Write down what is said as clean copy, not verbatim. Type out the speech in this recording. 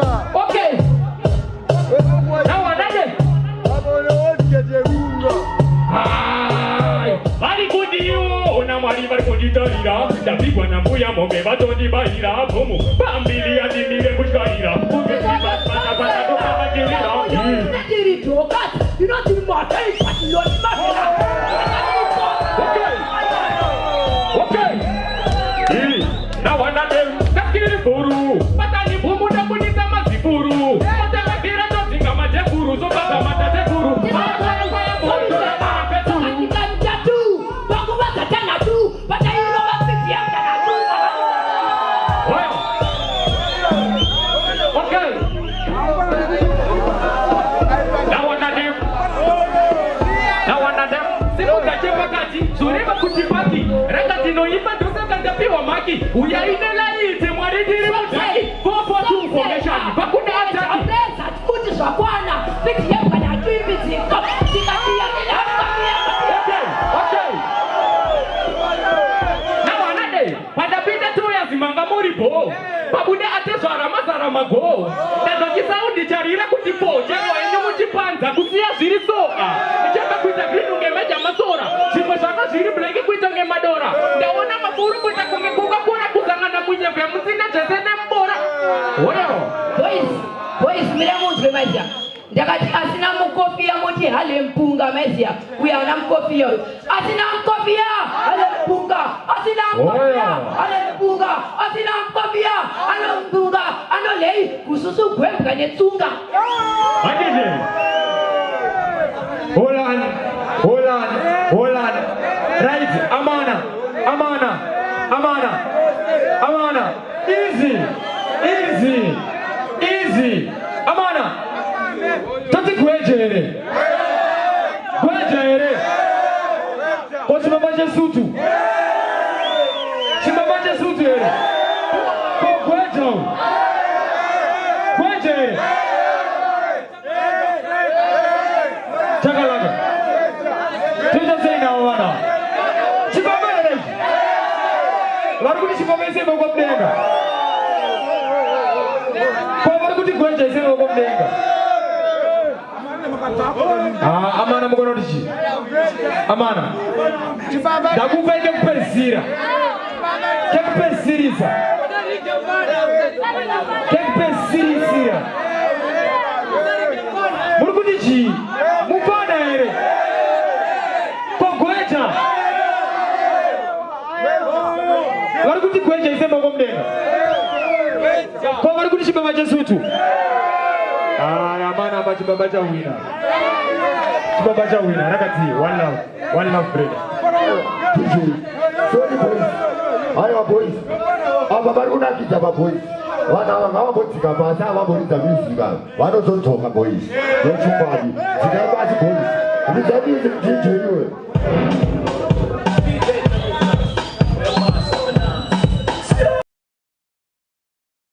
Okay. Now another. Bari kudio na mari bari kuditarira tapigwa na mbuya mobe batodi baira bomu bambili adimire bushkaira you know the matter is what you okay now another takiri buru patani bomu na kunita maziburu patana kira totinga majeburu so baba mata buru Sureba kutipaki, rakati no ipa dosa kandapiwa maki. Uyainela ite mwaridiri mutaki. Popo tu formation, bakuna ataki. Obreza, kuti shakwana. Piti yepa na tuimi ziko. Tikatia Okay. Now another, padapita tu ya zimanga muribo. Babude ateso aramazara mago. Tendo kisaudi charira kutipo. Jeno enyo mutipanza kusia ziri soka. Jeba kuita grinu ngemeja masora. Sipasana ziri blegi kuita ngemadora. Ndaona maburu kuita kungekuka kuna kuzangana mwenye vya mzina chesene mbora. Boys, mire muzwe maisha. Ndakati asina mkofia moti hale mpunga maisha. Uya ana mkofia. Asina mkofia hale mpunga. Asina mkofia hale mpunga. Asina mkofia hale mpunga. Ano lei kususu kwemka netunga. Ajije. Hold on. Right, Amana. Easy. Amana. Tati kwejere. Osimamaje sutu. Simamaje sutu ere. Kwejere. Chakalaga. Tuja sena wana. Simamaje. Warukuni simamaje bogo mdenga. Warukuni kwejere sena bogo mdenga. Amana mukono dichi. Amana. Dakupa ike kupesira. Kekupesirisa. Murukudichi. Mupana ere. Kogwecha. Warukuti kwecha isema komdenga. Kwa warukudichi bamaje sutu. Amana abachi babacha wina. Babacha wina. Nakati one love brother. Sorry boys. Ayo boys. Ababaru kuna kijaba boys. Wana botika basa ababonita musica. Wano zontoka boys. Yochumbaji. Zikabasi boys. Ndizabi zimjijeriwe.